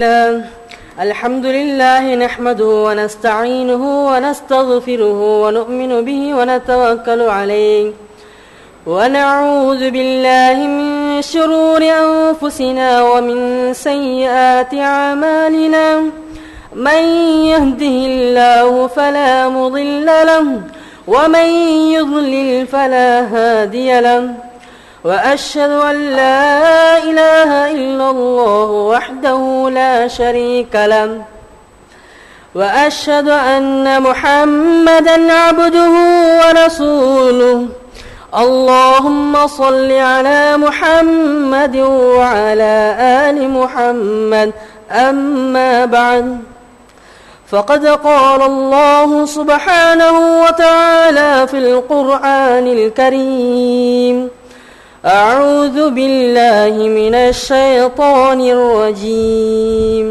الحمد لله نحمده ونستعينه ونستغفره ونؤمن به ونتوكل عليه ونعوذ بالله من شرور أنفسنا ومن سيئات أعمالنا من يهده الله فلا مضل له ومن يضلل فلا هادي له وأشهد أن لا إله إلا الله وحده لا شريك له وأشهد أن محمدا عبده ورسوله اللهم صل على محمد وعلى آل محمد أما بعد فقد قال الله سبحانه وتعالى في القرآن الكريم أعوذ بالله من الشيطان الرجيم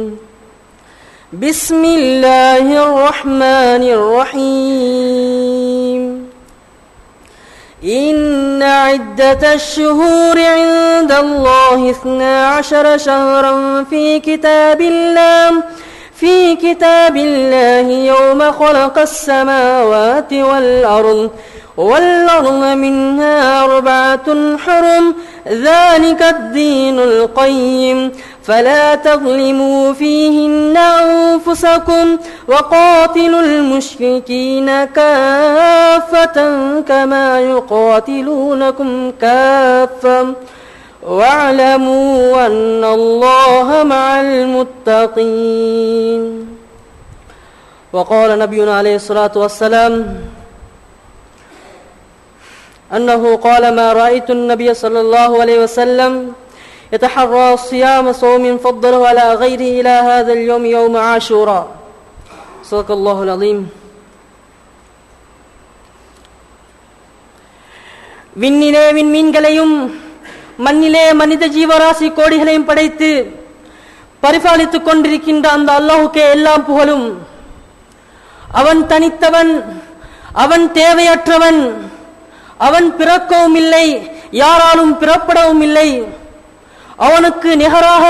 بسم الله الرحمن الرحيم إن عدة الشهور عند الله 12 شهرا في كتاب الله يوم خلق السماوات والأرض منها 4 حرم ذلك الدين القيم فلا تظلموا فيهن أنفسكم وقاتلوا المشركين كافة كما يقاتلونكم كافة واعلموا أن الله مع المتقين. وقال نبينا عليه الصلاة والسلام أنه قال ما رأيت النبي صلى الله عليه وسلم يتحرى صيام صوم فضله على غيره إلى هذا اليوم يوم عاشوراء. صدق الله العظيم. விண்ணிலே விண்மீன்களையும் மண்ணிலே மனித ஜீவராசி கோடிகளையும் படைத்து பரிபாலித்துக் கொண்டிருக்கின்ற அந்த அல்லாஹ்வுக்கே எல்லாம் புகழும். அவன் தனித்தவன், அவன் தேவையற்றவன், அவன் பிறக்கவும் இல்லை, யாராலும் பிறப்படவும் இல்லை, அவனுக்கு நிகராக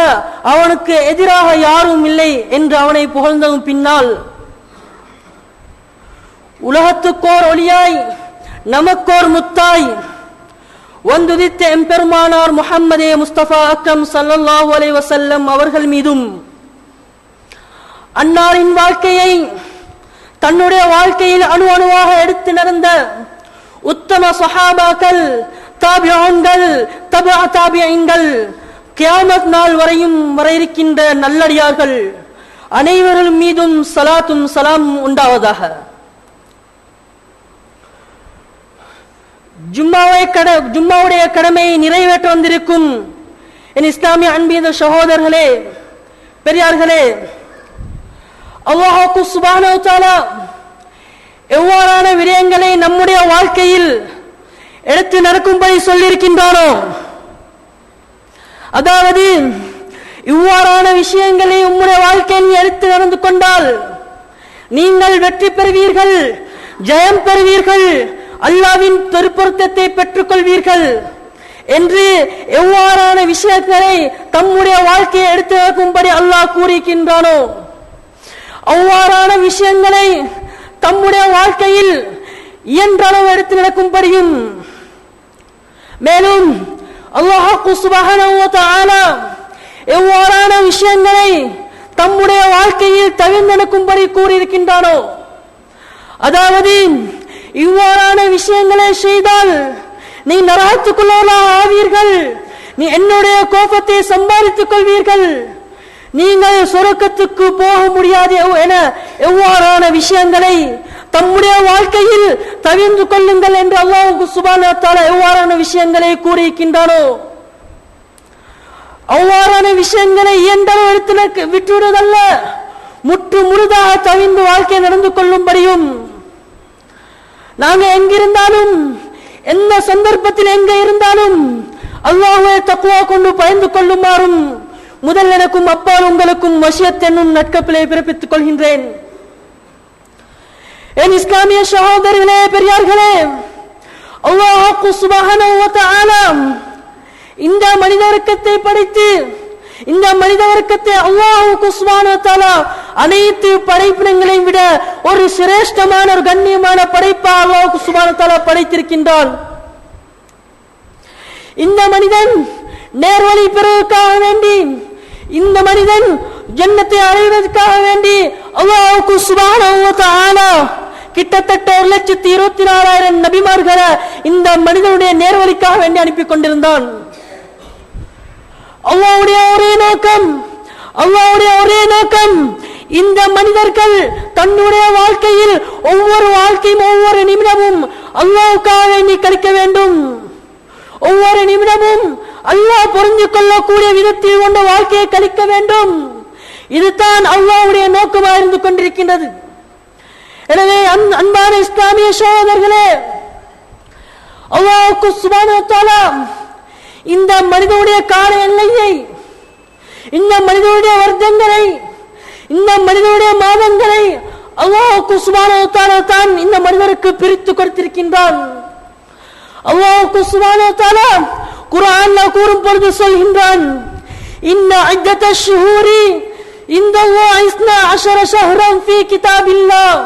அவனுக்கு எதிராக யாரும் இல்லை என்று அவனை புகழ்ந்ததும் பின்னால் உலகத்துக்கோர் ஒளியாய் நமக்கோர் முத்தாய் வந்துதித்த எம்பெருமானார் முஹம்மதே முஸ்தபா அக்ரம் ஸல்லல்லாஹு அலைஹி வஸல்லம் அவர்கள் மீதும் அன்னாரின் வாழ்க்கையை தன்னுடைய வாழ்க்கையில் அணு அணுவாக எடுத்து நடந்த உத்தம சஹாபாக்கள், தாபிஊன்கள், தபா தாபிஈன்கள், கியாமத் நாள் வரையும் வர இருக்கின்ற நல்லடியார்கள் அனைவர்கள் மீதும் ஸலாத்தும் ஸலாம் உண்டாவதாக. ஜும்மாவுடைய கடமையை நிறைவேற்ற வந்திருக்கும் என் இஸ்லாமிய அன்பின் சகோதரர்களே, பெரியார்களே, அல்லாஹ் சுப்ஹானஹு வ தஆலா எவ்வாறான விடயங்களை நம்முடைய வாழ்க்கையில் எடுத்து நடக்கும்படி சொல்லியிருக்கின்றானோ, அதாவது இவ்வாறான விஷயங்களை உம்முடைய வாழ்க்கையில் எடுத்து நடந்து கொண்டால் நீங்கள் வெற்றி பெறுவீர்கள், ஜெயம் பெறுவீர்கள், அல்லாஹ்வின் பொருத்தத்தை பெற்றுக் கொள்வீர்கள் என்று எவ்வாறான விஷயங்களை தம்முடைய வாழ்க்கையை எடுத்து நடக்கும்படி அல்லாஹ் கூறியிருக்கின்றானோ அவ்வாறான விஷயங்களை தம்முடைய வாழ்க்கையில் இயன்றளவு எடுத்து நடக்கும்படியும், மேலும் அல்லாஹ் சுப்ஹானஹு வ தஆலா எவ்வாறான விஷயங்களை தம்முடைய வாழ்க்கையில் தவிர்த்து நடக்கும்படி கூறியிருக்கின்றானோ, அதாவது இவ்வாறான விஷயங்களை செய்தால் நீ நரகத்துக்குள்ளாக ஆவீர்கள், நீ என்னுடைய கோபத்தை சம்பாதித்துக் கொள்வீர்கள், நீங்கள் சொர்க்கத்துக்கு போக முடியாது என எவ்வாறான விஷயங்களை தம்முடைய வாழ்க்கையில் தவிர்த்து கொள்ளுங்கள் என்று அல்லாஹ் சுப்ஹானஹு வ தஆலா எவ்வாறான விஷயங்களை கூறியிருக்கின்றானோ அவ்வாறான விஷயங்களை இயன்றளவு எடுத்து விட்டுவிடுவதல்ல, முற்று முழுதாக தவிர்த்து வாழ்க்கை நடந்து கொள்ளும்படியும், நாங்கள் எங்கிருந்தாலும் எந்த சந்தர்ப்பத்தில் எங்க இருந்தாலும் அல்லாஹ்வை தக்வா கொண்டு பயந்து கொள்ளுமாறும் முதல் எனக்கும் அப்பால் உங்களுக்கும் வசியத் என்னும் நட்கப்பிலை பிறப்பித்துக் கொள்கின்றேன். என் இஸ்லாமிய சகோதரர்களே, பெரியார்களே, அல்லாஹ் சுப்ஹானஹு வ தஆலா இந்த மனித வர்க்கத்தை படைத்து இந்த மனித வர்க்கத்தை அல்லாஹ் சுப்ஹானஹு வ தஆலா அனைத்து படைப்பினங்களையும் விட ஒரு சிரேஷ்டமான ஒரு கண்ணியமான படைப்பா அல்லாஹ் சுப்ஹானஹு வ தஆலா படைத்திருக்கின்றான். இந்த மனிதன் நேர்வழி பெறுவதற்காக வேண்டி, இந்த மனிதன் ஜன்னத்தை அடைவதற்காக வேண்டி அல்லாஹ் சுப்ஹானஹு வ தஆலா கிட்டத்தட்ட 1,24,000 நபிமார்களை இந்த மனிதனுடைய நேர்வழிக்காக வேண்டி அனுப்பி கொண்டிருந்தான். அல்லாஹ்வுடைய ஒரே நோக்கம் இந்த மனிதர்கள் தன்னுடைய வாழ்க்கையில் ஒவ்வொரு வாழ்க்கையும் ஒவ்வொரு நிமிடமும் அல்லாஹ்வுக்காக வேண்டி கழிக்க வேண்டும். ஒவ்வொரு நிமிடமும் அல்லாஹ் புரிந்து கொள்ளக்கூடிய விதத்தில் கொண்ட வாழ்க்கையை கழிக்க வேண்டும். இதுதான் அல்லாஹ்வுடைய நோக்கமாக இருந்து கொண்டிருக்கின்றது. எனவே அன்பான இஸ்லாமிய சகோதரர்களே, அல்லாஹ் சுப்ஹானஹு வ தஆலா இந்த மனிதனுடைய கால எல்லையை, இந்த மனிதனுடைய வருடங்களை, இந்த மனிதனுடைய மாதங்களை அல்லாஹ் சுப்ஹானஹு வ தஆலா தான் இந்த மனிதருக்கு பிரித்து கொடுத்திருக்கின்றான். அல்லாஹ் சுப்ஹானஹு வ தஆலா குர்ஆன்ல கூறும் பொழுது சொல்கின்றான், இன்ன இத்தஷ் ஷுஹூரி இந்தல்லாஹ் 12 ஷஹ்ரன் ஃபீ கிதாபில்லாஹ்.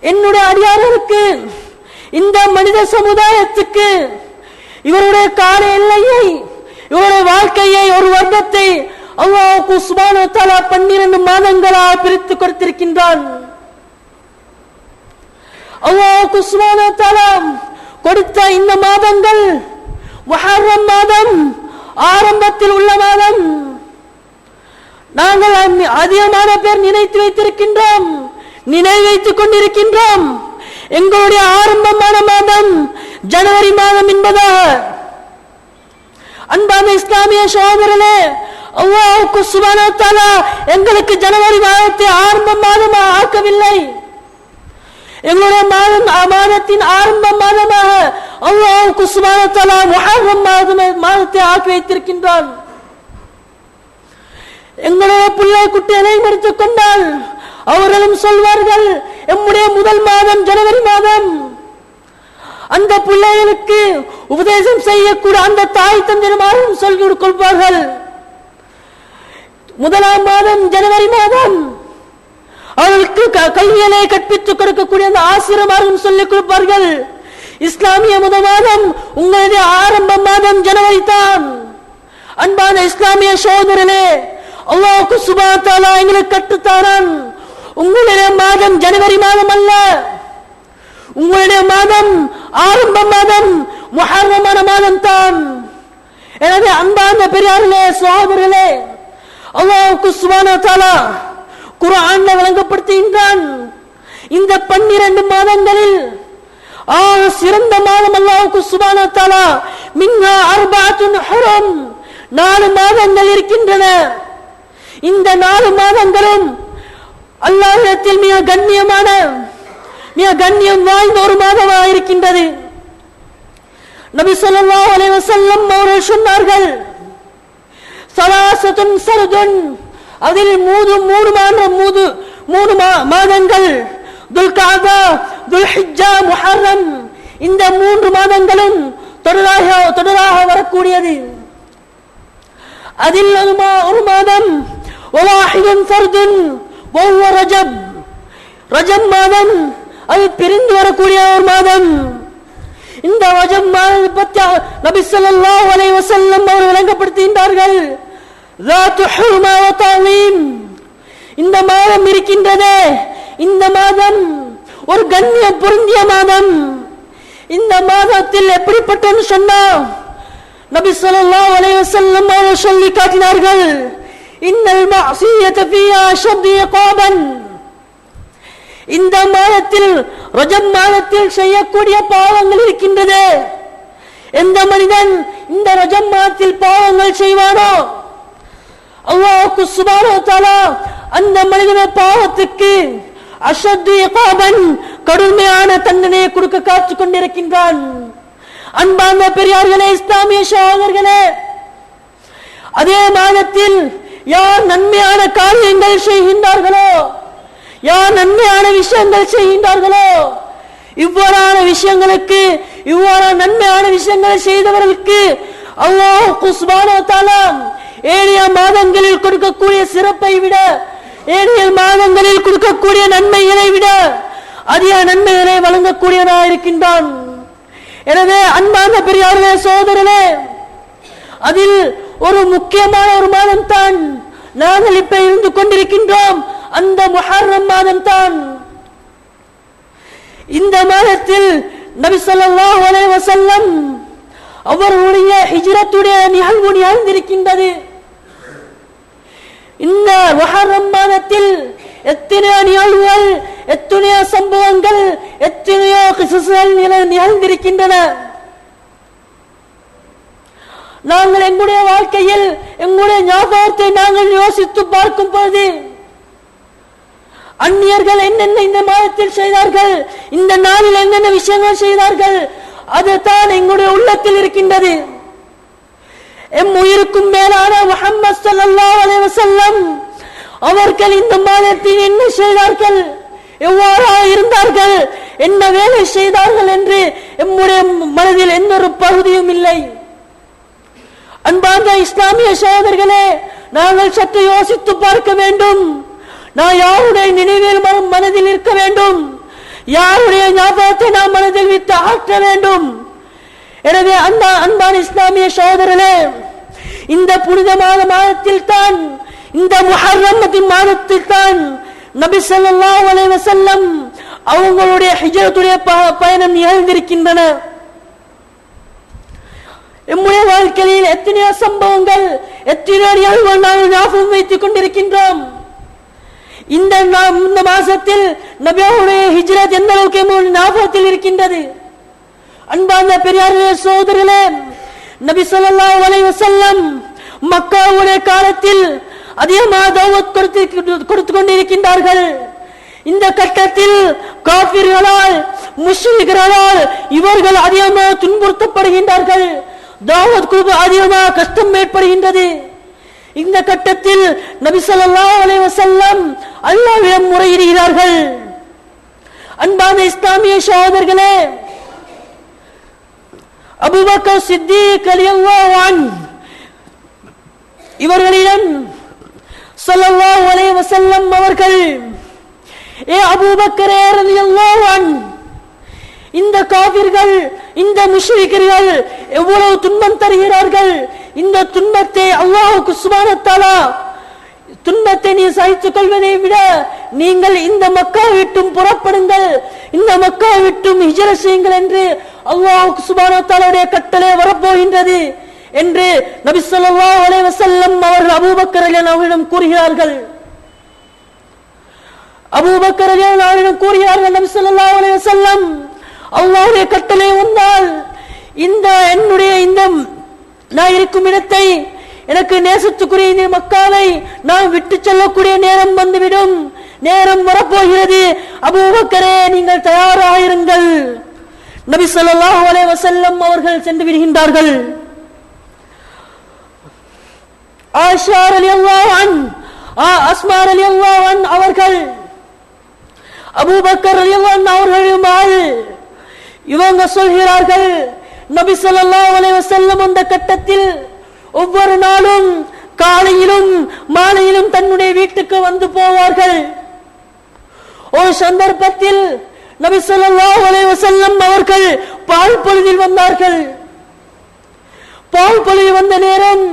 என்னுடைய அடியார்களுக்கு, இந்த மனித சமுதாயத்துக்கு இவருடைய கால எல்லையை, இவருடைய வாழ்க்கையை, ஒரு வருடத்தை அல்லாஹ் சுப்ஹானஹு வ தஆலா 12 மாதங்களாக பிரித்து கொடுத்திருக்கின்றான். அல்லாஹ் சுப்ஹானஹு வ தஆலா கொடுத்த இந்த மாதங்கள் முஹர்ரம் மாதம், ஆரம்பத்தில் உள்ள மாதம். நாங்கள் அதிகமான பேர் நினைத்து வைத்திருக்கின்றோம், நினைவு வைத்துக் கொண்டிருக்கின்றோம் எங்களுடைய ஆரம்பமான மாதம் ஜனவரி மாதம் என்பதாக. அன்பான இஸ்லாமிய சகோதரர்களே, அல்லாஹ் சுப்ஹானஹு வ தஆலா எங்களுக்கு ஜனவரி மாதத்தை ஆரம்ப மாதமாக ஆக்கவில்லை. எங்களுடைய மாதத்தின் ஆரம்ப மாதமாக அல்லாஹ் சுப்ஹானஹு வ தஆலா முஹர்ரம் மாதத்தை ஆக்கி வைத்திருக்கின்றான். எங்களுடைய பிள்ளை குட்டிகளை எடுத்துக் கொண்டால் அவர்களும் சொல்வார்கள், எம்முடைய முதல் மாதம் ஜனவரி மாதம். அந்த பிள்ளைகளுக்கு உபதேசம் செய்யக்கூடிய அந்த தாய் தந்தையரும் சொல்லிக் கொள்வார்கள், முதலாம் மாதம் ஜனவரி மாதம். அவர்களுக்கு கல்வியலை கற்பித்துக் கொடுக்கக்கூடிய அந்த ஆசிரியமாரும் சொல்லிக் கொடுப்பார்கள், இஸ்லாமிய முதல் மாதம் உங்களுடைய ஆரம்ப மாதம் ஜனவரி தான். அன்பான இஸ்லாமிய சகோதரர்களே, அல்லாஹ் சுப்ஹானஹு வ தஆலா எங்களுக்கு கற்றுத்தாரான், உங்களுடைய மாதம் ஜனவரி மாதம் அல்ல, உங்களுடைய மாதம் ஆரம்ப மாதம் முஹர்ரமான மாதம் தான். எனவே அன்பான பெரியார்களே, சகோதரர்களே, அல்லாஹ் சுப்ஹானஹு வ தஆலா குர்ஆன்ல வழங்கப்படுத்துகின்றான், இந்த 12 மாதங்களில் சிறந்த மாதம் அல்லாஹ் சுப்ஹானஹு வ தஆலா மின்ஹா அர்பஅத்துன் ஹுரும், 4 மாதங்கள் இருக்கின்றன. இந்த 4 மாதங்களும் அல்லாஹ்விடத்தில் மிக கண்ணியமான, மிக கண்ணியம் வாய்ந்த ஒரு மாதமாக இருக்கின்றது. நபி ஸல்லல்லாஹு அலைஹி வஸல்லம் அவர்கள் சொன்னார்கள், ஸலாஸத்துன் ஸர்துன், அதில் மூணு மாதங்கள், துல்காதா, துல்ஹிஜ்ஜா, முஹர்ரம், இந்த 3 மாதங்களும் தொடராக வரக்கூடியது. அதில் ஒரு மாதம் வவாஹிதுன் ஃபர்துன் வஹுவ ரஜப், ரஜப் மாதம், அது பிரிந்து வரக்கூடிய ஒரு மாதம். இந்த ரஜப் மாதத்தை பற்றி நபி ஸல்லல்லாஹு அலைஹி வஸல்லம் அவர்கள் விளங்கப்படுத்துகின்றார்கள், ذات حرمة وتعظيم, இந்த மாதம் இருக்கின்றதே, இந்த மாதம் ஒரு கண்ணியம் பொருந்திய மாதம். இந்த மாதத்தில் எப்படிப்பட்டன்னு சொன்னா நபி ஸல்லல்லாஹு அலைஹி வஸல்லம் அவர்கள் சொல்லி காட்டினார்கள், இன்னல் மஅசியத ஃபீஹா அஷத்து இகாபன், இந்த மாதத்தில் ரஜப் மாதத்தில் செய்யக்கூடிய பாவங்கள் இருக்கின்றது. எந்த மனிதன் இந்த ரஜப் மாதத்தில் பாவங்கள் செய்வானோ அல்லாஹ் சுப்ஹானஹு வ தஆலா அந்த மனிதனுடைய பாவத்துக்கு அஷத்து இகாபன், கடுமையான தண்டனையை கொடுக்க காத்துக் கொண்டிருக்கின்றான். அன்பான பெரியார்களே, இஸ்லாமிய சகோதரர்களே, அதே மாதத்தில் யார் நன்மையான காரியங்கள் செய்கின்றார்களோ, யார் நன்மையான விஷயங்கள் செய்கின்றார்களோ, இவ்வாறான விஷயங்களுக்கு, இவ்வாறான நன்மையான விஷயங்களை செய்தவர்களுக்கு அல்லாஹ் சுப்ஹானஹு வ தஆலா ஏனைய மாதங்களில் கொடுக்கக்கூடிய சிறப்பை விட, ஏனைய மாதங்களில் கொடுக்கக்கூடிய நன்மைகளை விட அதிக நன்மைகளை வழங்கக்கூடியவனாக இருக்கின்றான். எனவே அன்பான பெரியார்களே, சோதரர்களே, அதில் ஒரு முக்கியமான ஒரு மாதம் தான் நாங்கள் இப்ப இருந்து கொண்டிருக்கின்றோம். அந்த முஹர்ரம் மாதம் தான். இந்த மாதத்தில் நபி ஸல்லல்லாஹு அலைஹி வஸல்லம் அவர்களுடைய ஹிஜ்ரத்துடைய நிகழ்வு நிகழ்ந்திருக்கின்றது. இந்த முஹர்ரம் மாதத்தில் எத்தனையோ நிகழ்வுகள், எத்தனையோ சம்பவங்கள், எத்தனையோ கிஸ்ஸஸ்கள் நிகழ்ந்திருக்கின்றன. நாங்கள் எங்களுடைய வாழ்க்கையில் எங்களுடைய ஞாபகத்தை நாங்கள் யோசித்து பார்க்கும் பொழுது அந்நியர்கள் என்னென்ன இந்த மாதத்தில் செய்தார்கள், இந்த நாளில் என்னென்ன விஷயங்கள் செய்தார்கள், அதுதான் எங்களுடைய உள்ளத்தில் இருக்கின்றது. எம் உயிருக்கும் மேலான முஹம்மது ஸல்லல்லாஹு அலைஹி வஸல்லம் அவர்கள் இந்த மாதத்தில் என்ன செய்தார்கள், எவ்வாறு இருந்தார்கள், என்ன வேலை செய்தார்கள் என்று எம்முடைய மனதில் எந்த ஒரு பகுதியும் இல்லை. அன்பார்ந்த இஸ்லாமிய சகோதரர்களே, நாங்கள் சற்று யோசித்து பார்க்க வேண்டும். நான் யாருடைய நினைவில் மனதில் இருக்க வேண்டும், யாருடைய ஞாபகத்தை நாம் மனதில் வைத்து ஆற்ற வேண்டும். எனவே அந்த அன்பான இஸ்லாமிய சகோதரர்களே, இந்த புனிதமான மாதத்தில் தான், இந்த முஹர்ரம் மாதத்தில் தான் நபி ஸல்லல்லாஹு அலைஹி வஸல்லம் அவங்களுடைய ஹிஜ்ரத்துடைய பயணம் நிகழ்ந்திருக்கின்றன. நம்முடைய வாழ்க்கையில் எத்தனையோ சம்பவங்கள், எத்தனையோ நிகழ்வுகள் நாங்கள் ஞாபகம் வைத்துக் கொண்டிருக்கின்றோம். இந்த மாசத்தில் நபியுடைய ஹிஜ்ரத் எந்த அளவுக்கு ஞாபகத்தில் இருக்கின்றது. அன்பார்ந்த பெரியார்களே, சகோதரர்களே, நபி ஸல்லல்லாஹு அலைஹி வஸல்லம் மக்காவுடைய காலத்தில் அதிகமாக தஅவத் கொடுத்து கொண்டிருக்கின்றார்கள். இந்த கட்டத்தில் காஃபிர்களால், முஷ்ரிக்குகளால் இவர்கள் அதிகமாக துன்புறுத்தப்படுகின்றார்கள். தாவத் குழு அதிகமாக கஷ்டம் ஏற்படுகின்றது. இந்த கட்டத்தில் நபி ஸல்லல்லாஹு அலைஹி வஸல்லம் அல்லாஹ்விடம் முறையிடுகிறார்கள். அன்பான இஸ்லாமிய சகோதரர்களே, அபூபக்கர் சித்திக் ரலியல்லாஹு அன்ஹு இவர்களிடம் ஸல்லல்லாஹு அலைஹி வஸல்லம் அவர்கள், ஏ அபூபக்கரே ரலியல்லாஹு அன்ஹு, இந்த காஃபிர்கள், இந்த முஷ்ரிக்குகள் எவ்வளவு துன்பம் தருகிறார்கள், இந்த துன்பத்தை அல்லாஹ்வுக்கு சுப்ஹானஹு வ தஆலா, துன்பத்தை நீ சகித்துக் கொள்வதை விட நீங்கள் இந்த மக்கா விட்டும் புறப்படுங்கள், இந்த மக்கா விட்டும் ஹிஜ்ரத் செய்யுங்கள் என்று அல்லாஹ்வுக்கு சுப்ஹானஹு வ தஆலாவுடைய கட்டளை வரப்போகின்றது என்று நபி ஸல்லல்லாஹு அலைஹி வஸல்லம் அவர்கள் அபூபக்கர் ரலியல்லாஹு அன்ஹு கூறுகிறார்கள். அபூபக்கர் ரலியல்லாஹு அன்ஹு கூறுகிறார்கள், நபி ஸல்லல்லாஹு அலைஹி வஸல்லம் அல்லாஹ்வுடைய கட்டளை வந்தால் இந்த என்னுடைய இந்த நான் இருக்கும் இடத்தை, எனக்கு நேசத்துக்குரிய இந்த மக்காவை நான் விட்டு செல்லக்கூடிய நேரம் வந்துவிடும், நேரம் வரப்போகிறது. அபூபக்கரே, நீங்கள் தயாராயிருங்கள். நபி ஸல்லல்லாஹு அலைஹி வஸல்லம் அவர்கள் சென்று விடுகின்றார்கள். ஆயிஷா ரலியல்லாஹு அன்ஹா, அஸ்மா ரலியல்லாஹு அன்ஹா அவர்கள் அபூபக்கர் ரலியல்லாஹு அன்ஹு அவர்களுமால் இவங்க சொல்கிறார்கள், நபி ஸல்லல்லாஹு அலைஹி வஸல்லம் அந்த கட்டத்தில் ஒவ்வொரு நாளும் காலையிலும் மாலையிலும் தன்னுடைய வீட்டுக்கு வந்து போவார்கள். ஒரு சந்தர்ப்பத்தில் நபி ஸல்லல்லாஹு அலைஹி வஸல்லம் அவர்கள் பால் பொழுதில் வந்தார்கள். பால் பொழுதில் வந்த நேரம்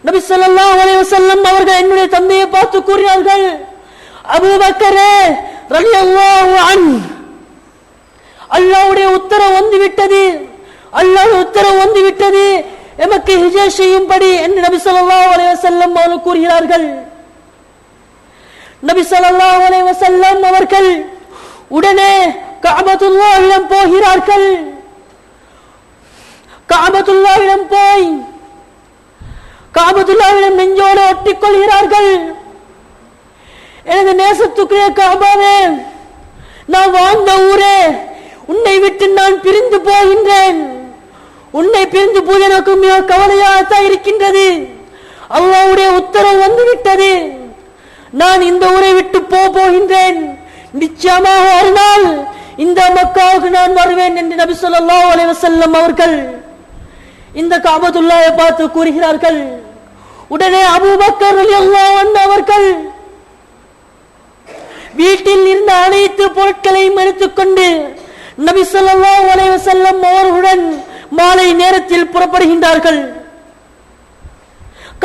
நபி ஸல்லல்லாஹு அலைஹி வஸல்லம் அவர்கள் என்னுடைய தந்தையை பார்த்து கூறினார்கள், அபூபக்கரே ரலியல்லாஹு அன்ஹு, அல்லாஹ்வுடைய உத்தரவு வந்துவிட்டது, அல்லாஹ்வுடைய உத்தரவு வந்துவிட்டது, எமக்கு ஹிஜ்ரத் செய்யும்படி என்று நபி ஸல்லல்லாஹு அலைஹி வஸல்லம் அவர்கள் கூறுகிறார்கள். நபி ஸல்லல்லாஹு அலைஹி வஸல்லம் அவர்கள் உடனே கஅபத்துல்லாஹிடம் போகிறார்கள். கஅபத்துல்லாஹிடம் போய் கஅபத்துல்லாஹிடம் நெஞ்சோடு ஒட்டிக் கொள்கிறார்கள். எனது நேசத்துக்குரிய கஅபாவே, நான் வாழ்ந்த ஊரே, உன்னை விட்டு நான் பிரிந்து போகின்றேன். உன்னை பிரிந்து போய் எனக்கு மிக கவலையாகத்தான் இருக்கின்றது. அல்லாஹ்வுடைய உத்தரவு வந்துவிட்டது, நான் இந்த ஊரை விட்டு போகின்றேன். நிச்சயமாக ஒரு நாள் இந்த மக்காவுக்கு நான் வருவேன் என்று நபி ஸல்லல்லாஹு அலைஹி வஸல்லம் அவர்கள் இந்த காபத்துல்லாஹை பார்த்து கூறுகிறார்கள். உடனே அபூபக்கர் ரலியல்லாஹு அன்ஹு அவர்கள் வீட்டில் இருந்த அனைத்து பொருட்களையும் எடுத்துக்கொண்டு நபி ஸல்லல்லாஹு அலைஹி வஸல்லம் அவர்களுடன் மாலை நேரத்தில் புறப்படுகின்றார்கள்.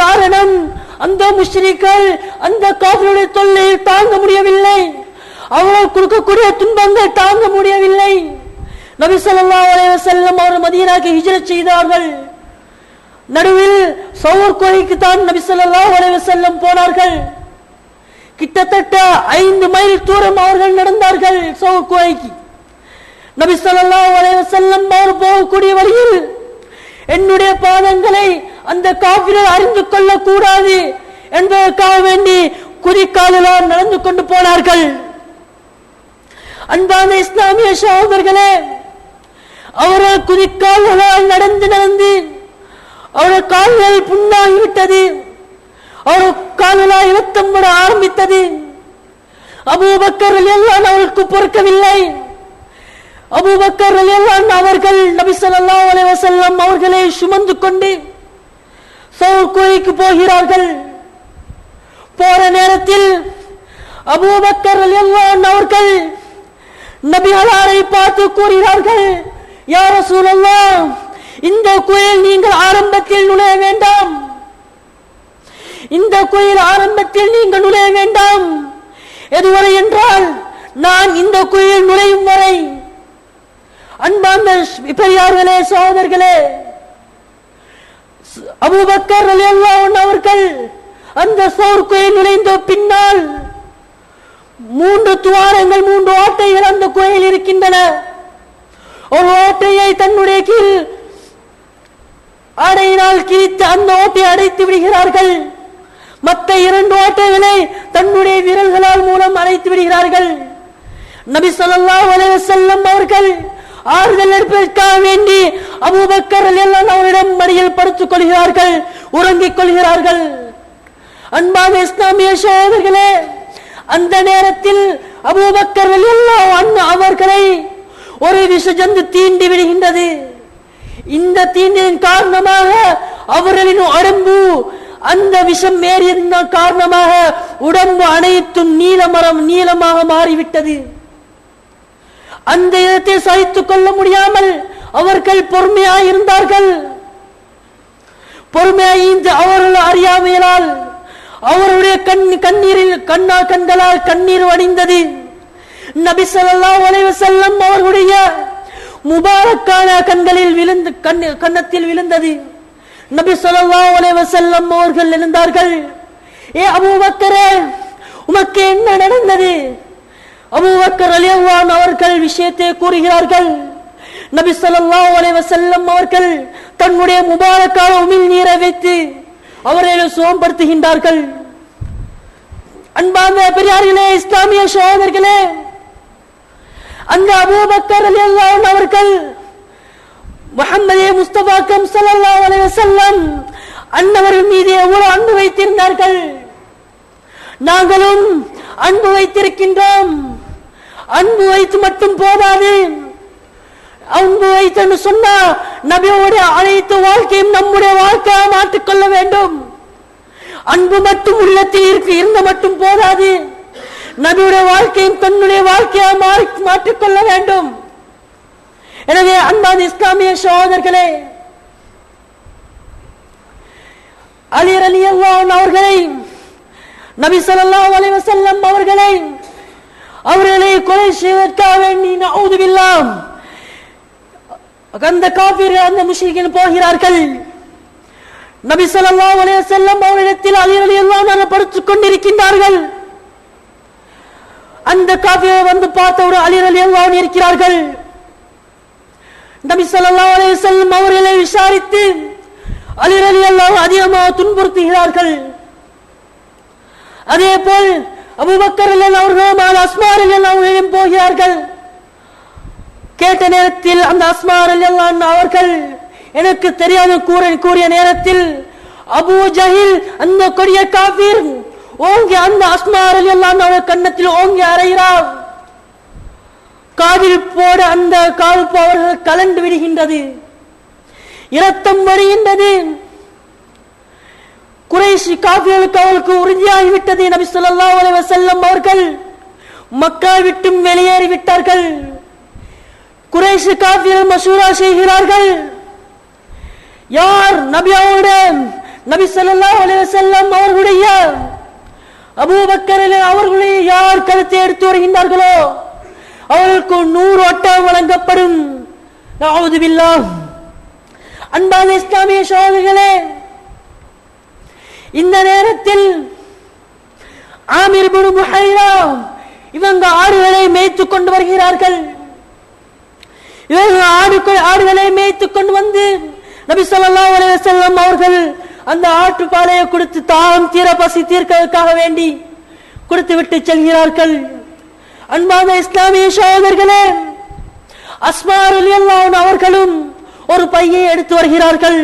காரணம், அந்த முஷ்ரிக்கள் அந்த காஃபிருடைய தொல்லையை தாங்க முடியவில்லை, அவர்கள் கொடுக்கக்கூடிய துன்பங்கள் தாங்க முடியவில்லை. நபி ஸல்லல்லாஹு அலைஹி வஸல்லம் அவர் மதீனாவுக்கு ஹிஜ்ரத் செய்தார்கள். நடுவில் சௌர் குகைக்கு தான் நபி ஸல்லல்லாஹு அலைஹி வஸல்லம் போனார்கள். கிட்டத்தட்ட 5 மைல் தூரம் அவர்கள் நடந்தார்கள் சௌர் குகைக்கு. நபி ஸல்லல்லாஹு அலைஹி வஸல்லம் அவர் போகக்கூடிய வழியில் என்னுடைய பாதங்களை அந்த காஃபிர்கள் அறிந்து கொள்ள கூடாது என்பதற்காக வேண்டி குதிக்காலால் நடந்து கொண்டு போனார்கள். அன்பான இஸ்லாமிய சகோதரர்களே, அவர்கள் குதிக்கால்களால் நடந்து நடந்து அவருடைய கால்கள் புண்ணாகிவிட்டது, அவருடைய கால்களால் இரத்தம் வர ஆரம்பித்தது. அபூபக்கர் ரலியல்லாஹு அன்ஹு அவருக்கு பொறுக்கவில்லை. அபூபக்கர் ரலியல்லாஹு அன்ஹு அவர்கள் நபி ஸல்லல்லாஹு அலைஹி வஸல்லம் அவர்களை சுமந்து கொண்டு சௌர் குகைக்கு போகிறார்கள். போற நேரத்தில் அபூபக்கர் ரலியல்லாஹு அன்ஹு அவர்கள் நபிகளாரை பார்த்து கூறுகிறார்கள், யா ரசூலல்லாஹ், இந்த குகையில் நீங்கள் ஆரம்பத்தில் நுழைய வேண்டாம், இந்த குகையில் ஆரம்பத்தில் நீங்கள் நுழைய வேண்டாம். எதுவரை என்றால் நான் இந்த குகையில் நுழையும் வரை. அன்பார்ந்த பெரியார்களே, சகோதரர்களே, அபூபக்கர் ரலியல்லாஹு அன்ஹு அவர்கள் அந்த சௌர் குகையில் நுழைந்த பின்னால் 3 துவாரங்கள், 3 ஓட்டைகள் அந்த குகையில் இருக்கின்றன. ஒரு ஓட்டையை தன்னுடைய கீழ் ஆடையினால் கிழித்து அந்த ஓட்டையை அடைத்து விடுகிறார்கள். மற்ற 2 ஓட்டைகளை தன்னுடைய விரல்களால் மூலம் அடைத்து விடுகிறார்கள். நபி ஸல்லல்லாஹு அலைஹி வஸல்லம் அவர்கள் ஆறுதல் எடுப்பதற்காக வேண்டி அபூபக்கர் ரலியல்லாஹு அன்ஹு அவரிடம் மடியில் படுத்துக் கொள்கிறார்கள், உறங்கிக் கொள்கிறார்கள். அன்பான இஸ்லாமிய சகோதரர்களே, அந்த நேரத்தில் அபூபக்கர் ரலியல்லாஹு அன்ஹு அவர்களை ஒரு விஷஜந்து தீண்டி விடுகின்றது. இந்த தீண்டின் காரணமாக அவர்களின் உடம்பு அந்த விஷம் ஏறியிருந்த காரணமாக உடம்பு அனைத்தும் நீலமாக மாறிவிட்டது. அந்த இடத்தை சகித்துக் கொள்ள முடியாமல் அவர்கள் பொறுமையாயிருந்தார்கள். பொறுமையாய்ந்து அவர்கள் அறியாமையால் அவருடைய கண்களால் கண்ணீர் வடிந்தது. நபி ஸல்லல்லாஹு அலைஹி வஸல்லம் அவர்களுடைய முபாரக்கான கண்களில் விழுந்து கன்னத்தில் விழுந்தது. நபி ஸல்லல்லாஹு அலைஹி வஸல்லம் அவர்கள் எழுந்தார்கள். ஏ அபூபக்கரே, உமக்கு என்ன நடந்தது? அபூபக்கர் ரலியல்லாஹு அன்ஹு அவர்கள் விஷயத்தை கூறுகிறார்கள். நபி ஸல்லல்லாஹு அலைஹி வஸல்லம் அவர்கள் தன்னுடைய முபாரக்கான உமிழ் நீரை வைத்து அவர்களை சுகப்படுத்துகின்றார்கள். அன்பான பெரியார்களே, இஸ்லாமிய சகோதரர்களே, அந்த அபூபக்கர் ரலியல்லாஹு அன்ஹு அவர்கள் முஹம்மதே முஸ்தபாக்கம் ஸல்லல்லாஹு அலைஹி வஸல்லம் அன்னவர்கள் மீது எவ்வளவு அன்பு வைத்திருந்தார்கள். நாங்களும் அன்பு வைத்திருக்கின்றோம். அன்பு வைத்து மட்டும் போதாது, அன்பு வைத்து சொன்னா நபியோடைய அனைத்து வாழ்க்கையும் நம்முடைய வாழ்க்கையை மாற்றிக்கொள்ள வேண்டும். அன்பு மட்டும் உள்ளத்தில் இருந்த மட்டும் போதாது, நபியுடைய வாழ்க்கையும் தன்னுடைய வாழ்க்கையை மாற்றிக்கொள்ள வேண்டும். எனவே அன்பான இஸ்லாமிய சகோதரர்களே, அலி ரலியல்லாஹு அன்ஹு அவர்களை நபி ஸல்லல்லாஹு அலைஹி வஸல்லம் அவர்களை கொலை செய்வதற்காக வேண்டி நஊது பில்லாஹ் அந்த காஃபிர்கள் அந்த முஷ்ரிக்கீன் போகிறார்கள். நபி ஸல்லல்லாஹு அலைஹி வஸல்லம் அவரிடத்தில் அலி ரலியல்லாஹு அன்ஹு படுத்துக் கொண்டிருக்கின்றார்கள். அந்த காஃபிர்கள் வந்து பார்த்தவுடன் அலி ரலியல்லாஹு அன்ஹு இருக்கிறார்கள். நபி ஸல்லல்லாஹு அலைஹி வஸல்லம் அவர்களை விசாரித்து அலி ரலியல்லாஹு அன்ஹு அதிகமாக துன்புறுத்துகிறார்கள். அதே போல் அபூபக்கர் ரலியல்லாஹு அவர்களும் அஸ்மா ரலியல்லாஹு அன்ஹா போகிறார்கள். கேட்ட நேரத்தில் அந்த அஸ்மா ரலியல்லாஹு அன்ஹா அவர்கள் எனக்கு தெரியாது கூறிய நேரத்தில் அபூ ஜஹில் அந்த கொடிய காஃபிர் ஓங்கி அந்த அஸ்மா ரலியல்லாஹு அன்ஹா கன்னத்தில் ஓங்கி அறைகிறார். காதில் போட அந்த காது அவர்கள் கலண்டு விடுகின்றது. இரத்தம் வடிகின்றது. குறைஷி காஃபிர்களுக்கு அவளுக்கு உறுதியாகிவிட்டது. நபி ஸல்லல்லாஹு அலைஹி வஸல்லம் அவர்கள் மக்கா விட்டும் வெளியேறி விட்டார்கள். குறைஷி காஃபிர்கள் மஷூரா செய்கிறார்கள், யார் நபி ஸல்லல்லாஹு அலைஹி வஸல்லம் அவர்களுடைய அபூபக்கர் அவர்களுடைய யார் கருத்தை எடுத்து வருகின்றார்களோ அவர்களுக்கு 100 ஒட்டகம் வழங்கப்படும். நஅஊது பில்லாஹ். அன்பான இஸ்லாமிய சகோதரர்களே, இந்த நேரத்தில் ஆமிர் இப்னு முஹைரா இவங்க ஆடுகளை மேய்த்துக் கொண்டு வருகிறார்கள். இவர்கள் ஆடுகளை மேய்த்துக் கொண்டு வந்து நபி ஸல்லல்லாஹு அலைஹி வஸல்லம் அவர்கள் அந்த ஆட்டுப்பாலையை கொடுத்து தாம் தீர பசி தீர்க்கிறதுக்காக வேண்டி கொடுத்து விட்டு செல்கிறார்கள். அன்பான இஸ்லாமிய சகோதரர்களே, அஸ்மா ரலியல்லாஹு அன்ஹா அவர்களும் ஒரு பையை எடுத்து வருகிறார்கள்.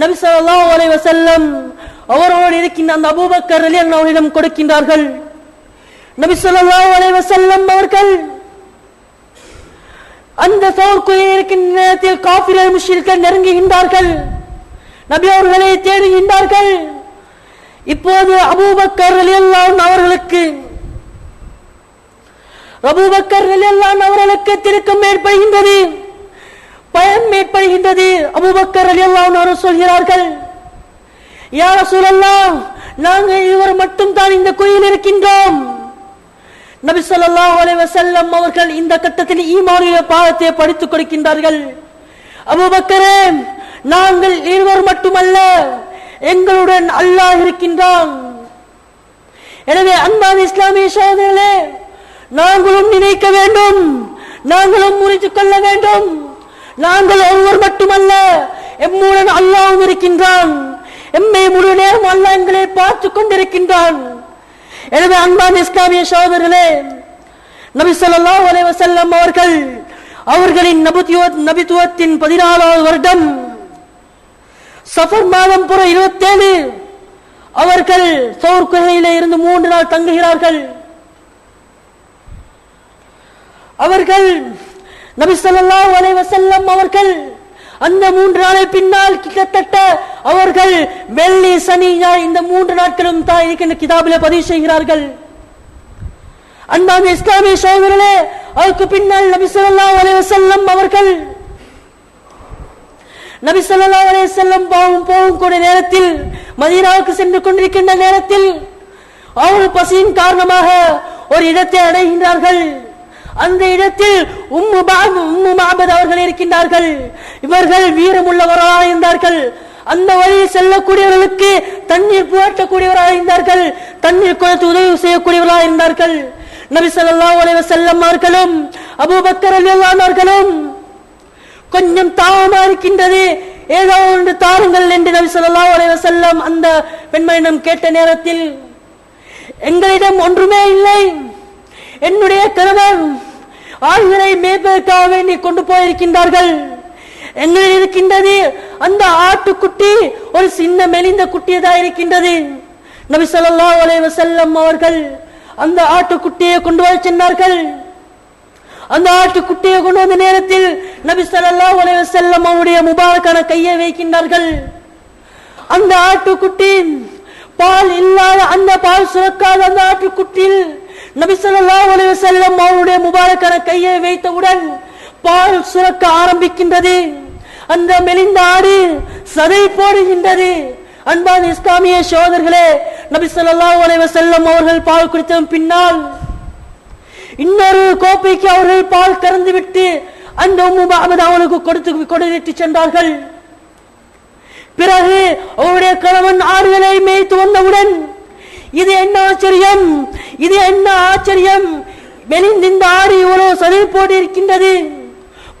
நபி ஸல்லல்லாஹு அலைஹி வஸல்லம் அவரோடு இருக்கின்ற அந்த அபூபக்கர் ரலியல்லாஹு அன்ஹுவிடம் கொடுக்கின்றார்கள். நபி ஸல்லல்லாஹு அலைஹி வஸல்லம் அவர்கள் அந்த சௌர்குயில் இருக்கின்ற நேரத்தில் காஃபிர்கள் முஷ்ரிக்கள் நெருங்குகின்றார்கள். நபி அவர்களை தேடுகின்றார்கள். இப்போது அபூபக்கர் ரலியல்லாஹு அன்ஹு அவர்களுக்கு திருக்கம் ஏற்படுகின்றது, பயம் ஏற்படுகின்றது. அபூபக்கர் ரலியல்லாஹு அன்ஹு அவர்கள் சொல்கிறார்கள், யா ரசூலல்லாஹ், நாங்கள் இருவர் மட்டும் தான் இந்த குயில் இருக்கின்றோம். நபி ஸல்லல்லாஹு அலைஹி வஸல்லம் அவர்கள் இந்த கட்டத்தில் ஈமானுடைய பாடத்தை படித்துக் கொடுக்கின்றார்கள். அபூபக்கரே, நாங்கள் இருவர் மட்டுமல்ல, எங்களுடன் அல்லாஹ் இருக்கின்றான். எனவே அன்பான இஸ்லாமிய சகோதரர்களே, நாங்களும் நினைக்க வேண்டும், நாங்களும் முறித்துக் கொள்ள வேண்டும். நாங்கள் ஒருவர் மட்டுமல்ல, எம்முடன் அல்லாஹ் இருக்கின்றான். எம்மை முழு நேரம் அல்லாஹ் எங்களை பார்த்துக் கொண்டிருக்கின்றான். எனவே அன்பான இஸ்லாமிய சகோதரர்களே, நபி ஸல்லல்லாஹு அலைஹி வஸல்லம் அவர்கள் அவர்களின் நபித்துவத்தின் 14வது வருடம் சஃபர் மாதம் 27 அவர்கள் சௌர் குகையிலே இருந்து 3 நாள் தங்குகிறார்கள். அவர்கள் நபி ஸல்லல்லாஹு அலைஹி வஸல்லம் அவர்கள் அந்த 3 நாளை பின்னால் கிட்டத்தட்ட அவர்கள் வெள்ளி சனி இந்த 3 நாட்களும் தான் இருக்கின்ற கிதாபிலே பதிவு செய்கிறார்கள். அன்பான இஸ்லாமிய சகோதரர்களே, அதற்கு பின்னால் நபி ஸல்லல்லாஹு அலைஹி வஸல்லம் அவர்கள் போகக்கூடிய நேரத்தில் மதீனாவுக்கு சென்று கொண்டிருக்கின்ற நேரத்தில் அவர்கள் பசியின் காரணமாக ஒரு இடத்தை அடைகின்றார்கள். அந்த இடத்தில் உம்மு மஅபத் அவர்கள் இருக்கின்றார்கள். இவர்கள் வீரமுள்ளவராக இருந்தார்கள். அந்த வழியில் செல்லக்கூடியவர்களுக்கு தண்ணீர் புகட்டக்கூடியவராக இருந்தார்கள். தண்ணீர் கொடுத்து உதவி செய்யக்கூடியவராக இருந்தார்கள். நபி ஸல்லல்லாஹு அலைஹி வஸல்லம் அவர்களும் அபூபக்கர் ரலியல்லாஹு அன்ஹு அவர்களும் கொஞ்சம் தாமதமா இருக்கின்றது, ஏதோ ஒன்று தாருங்கள் என்று நபி ஸல்லல்லாஹு அலைஹி வஸல்லம் அந்த பெண்மணியிடம் கேட்ட நேரத்தில், எங்களிடம் ஒன்றுமே இல்லை, என்னுடைய கணவர் ஆள்களை மேய்ப்பதற்காக வேண்டி கொண்டு போயிருக்கின்றார்கள். எங்களில் இருக்கின்றது அந்த ஆட்டுக்குட்டி, ஒரு சின்ன மெலிந்த குட்டியதாக இருக்கின்றது. நபி ஸல்லல்லாஹு அலைஹி வஸல்லம் அவர்கள் அந்த ஆட்டுக்குட்டியை கொண்டு வர சென்றார்கள். அந்த ஆட்டுக்குட்டியை கொண்டு வந்த நேரத்தில் நபி ஸல்லல்லாஹு அலைஹி வஸல்லம் அவருடைய முபாரக்கான கையை வைக்கின்றார்கள். அந்த ஆட்டுக்குட்டி பால் இல்லாத, அந்த பால் சுரக்காத அந்த ஆட்டுக்குட்டியில் நபி ஸல்லல்லாஹு அலைஹி வஸல்லம் அவருடைய முபாரக்கான கையை வைத்தவுடன் பால் சுரக்க ஆரம்பிக்கின்றது. அந்த மெலிந்த ஆடு சதை போடுகின்றது. அன்பான இஸ்லாமிய சகோதரர்களே, நபி ஸல்லல்லாஹு அலைஹி வஸல்லம் அவர்கள் பால் குடித்த பின்னால் இன்னொரு கோப்பைக்கு அவர்கள் பால் கறந்து விட்டு அந்த உம்மு மஅபத் அவளுக்கு கொடுத்து சென்றார்கள். பிறகு அவருடைய கணவன் ஆடுகளை மேய்த்து வந்தவுடன், இது என்ன ஆச்சரியம், இது என்ன ஆச்சரியம், மெலிந்த இந்த ஆடு இவ்வளவு சதை போட்டு இருக்கின்றது,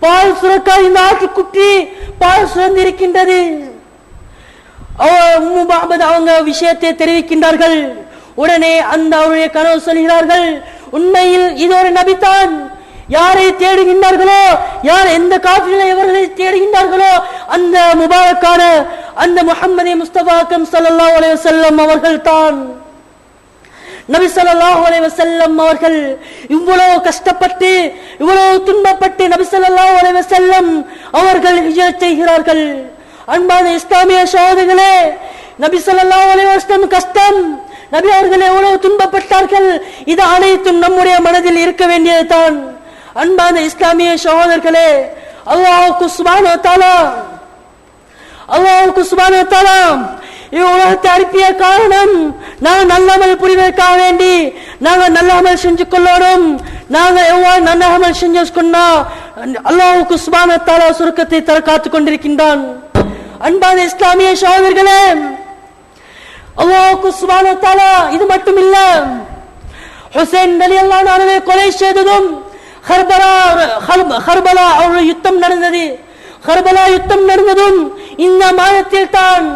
பால் சுரக்கா இந்த ஆட்டுக்குட்டி பால் சுரந்திருக்கின்றது. அவங்க விஷயத்தை தெரிவிக்கின்றார்கள். உடனே அந்த அவருடைய கனவு சொல்கிறார்கள், உண்மையில் இது ஒரு நபிதான். யாரை தேடுகின்றார்களோ, யார் எந்த காஃபிர்களை இவர்களை தேடுகின்றார்களோ, அந்த முபாரக்கான அந்த முஹம்மது முஸ்தபா அக்ரம் ஸல்லல்லாஹு அலைஹி வஸல்லம் அவர்கள் தான். நபி ஸல்லல்லாஹு அலைஹி வஸல்லம் அவர்கள் இவ்வளவு கஷ்டப்பட்டு இவ்வளவு துன்பப்பட்டு நபி ஸல்லல்லாஹு அலைஹி வஸல்லம் அவர்கள் ஹிஜ்ரத் செய்கிறார்கள். அன்பான இஸ்லாமிய சகோதரர்களே, நபி ஸல்லல்லாஹு அலைஹி வஸல்லம் கஷ்டம், நபி அவர்கள் எவ்வளவு துன்பப்பட்டார்கள், இது அனைத்தும் நம்முடைய மனதில் இருக்க வேண்டியதுதான். அன்பான இஸ்லாமிய சகோதரர்களே, அல்லாஹ்வுக்கு சுப்ஹானஹு வ தஆலா உலகத்தை அனுப்பிய காரணம் நாங்கள் நல்லமல் புரிவதற்காக வேண்டி நாங்கள் நல்லமல் செஞ்சு கொள்ளணும். நாங்கள் எவ்வாறு நல்லமல் செஞ்சு கொண்டா அல்லாஹ்வுக்கு சுப்ஹானஹு வ தஆலா சுருக்கத்தை தர காத்துக் கொண்டிருக்கின்றான். அன்பான இஸ்லாமிய சகோதரர்களே, அல்லாஹ்வுக்கு சுப்ஹானஹு வ தஆலா இது மட்டும் இல்ல, ஹுசைன் ரலியல்லாஹு அன்ஹு கொலை செய்ததும் கர்பலா யுத்தம் நடந்தது. கர்பலா யுத்தம் நடந்ததும் இந்த மாதத்தில் தான்.